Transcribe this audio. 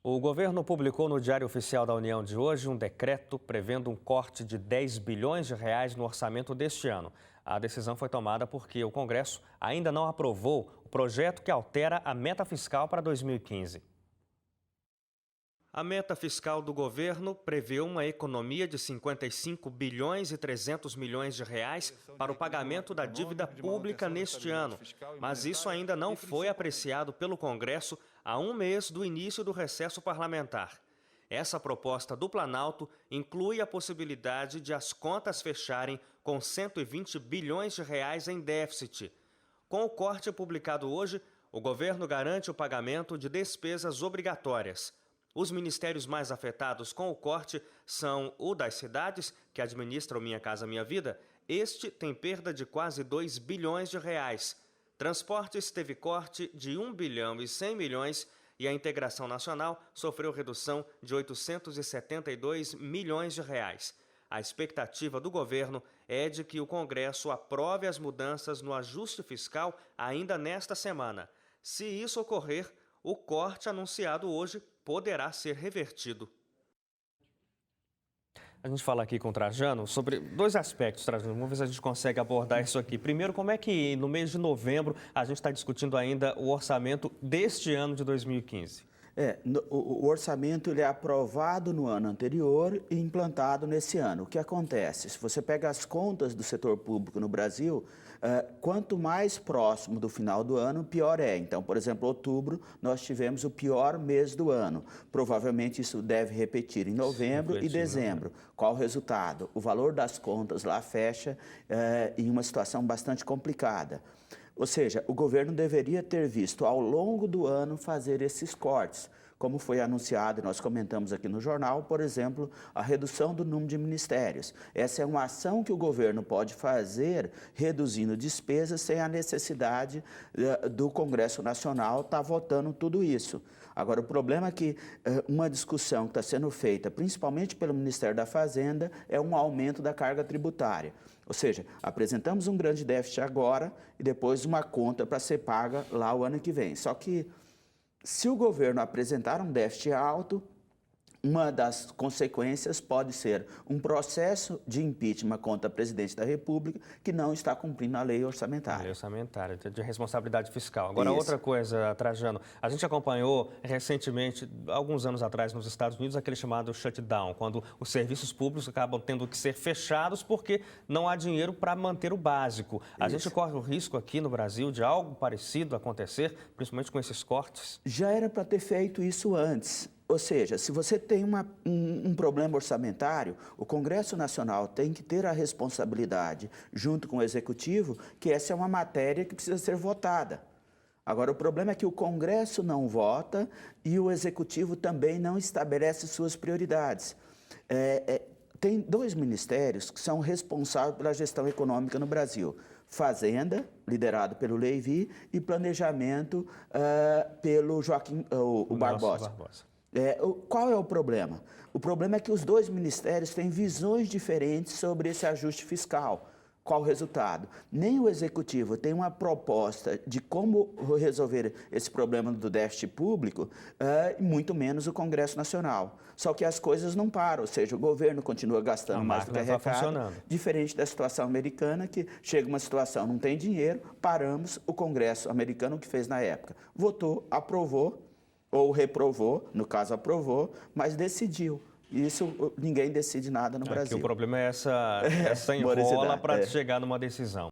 O governo publicou no Diário Oficial da União de hoje um decreto prevendo um corte de 10 bilhões de reais no orçamento deste ano. A decisão foi tomada porque o Congresso ainda não aprovou o projeto que altera a meta fiscal para 2015. A meta fiscal do governo prevê uma economia de 55 bilhões e 300 milhões de reais para o pagamento da dívida pública neste ano. Mas isso ainda não foi apreciado pelo Congresso há um mês do início do recesso parlamentar. Essa proposta do Planalto inclui a possibilidade de as contas fecharem com 120 bilhões de reais em déficit. Com o corte publicado hoje, o governo garante o pagamento de despesas obrigatórias. Os ministérios mais afetados com o corte são o das cidades, que administra o Minha Casa Minha Vida. Este tem perda de quase 2 bilhões de reais. Transportes teve corte de 1 bilhão e 100 milhões e a integração nacional sofreu redução de 872 milhões de reais. A expectativa do governo é de que o Congresso aprove as mudanças no ajuste fiscal ainda nesta semana. Se isso ocorrer, o corte anunciado hoje poderá ser revertido. A gente fala aqui com o Trajano sobre dois aspectos, Trajano. Vamos ver se a gente consegue abordar isso aqui. Primeiro, como é que no mês de novembro a gente está discutindo ainda o orçamento deste ano de 2015? O orçamento ele é aprovado no ano anterior e implantado nesse ano. O que acontece? Se você pega as contas do setor público no Brasil, quanto mais próximo do final do ano, pior é. Então, por exemplo, outubro, nós tivemos o pior mês do ano. Provavelmente isso deve repetir em novembro e dezembro. Qual o resultado? O valor das contas lá fecha em uma situação bastante complicada. Ou seja, o governo deveria ter visto ao longo do ano fazer esses cortes, como foi anunciado, nós comentamos aqui no jornal, por exemplo, a redução do número de ministérios. Essa é uma ação que o governo pode fazer reduzindo despesas sem a necessidade do Congresso Nacional estar votando tudo isso. Agora, o problema é que uma discussão que está sendo feita, principalmente pelo Ministério da Fazenda, é um aumento da carga tributária. Ou seja, apresentamos um grande déficit agora e depois uma conta para ser paga lá o ano que vem. Só que, se o governo apresentar um déficit alto, uma das consequências pode ser um processo de impeachment contra o presidente da República que não está cumprindo a lei orçamentária. A lei orçamentária, de responsabilidade fiscal. Agora, outra coisa, Trajano, a gente acompanhou recentemente, alguns anos atrás, nos Estados Unidos, aquele chamado shutdown, quando os serviços públicos acabam tendo que ser fechados porque não há dinheiro para manter o básico. A gente corre o risco aqui no Brasil de algo parecido acontecer, principalmente com esses cortes? Já era para ter feito isso antes. Ou seja, se você tem um problema orçamentário, o Congresso Nacional tem que ter a responsabilidade, junto com o Executivo, que essa é uma matéria que precisa ser votada. Agora, o problema é que o Congresso não vota e o Executivo também não estabelece suas prioridades. Tem dois ministérios que são responsáveis pela gestão econômica no Brasil. Fazenda, liderado pelo Levi, e Planejamento pelo o Barbosa. Qual é o problema? O problema é que os dois ministérios têm visões diferentes sobre esse ajuste fiscal. Qual o resultado? Nem o Executivo tem uma proposta de como resolver esse problema do déficit público, muito menos o Congresso Nacional. Só que as coisas não param, ou seja, o governo continua gastando mais do que arrecada, diferente da situação americana, que chega uma situação, não tem dinheiro, paramos, o Congresso americano, o que fez na época? Votou, aprovou, ou reprovou, no caso aprovou, mas decidiu. Isso ninguém decide nada no Brasil. O problema é essa enrola para chegar numa decisão.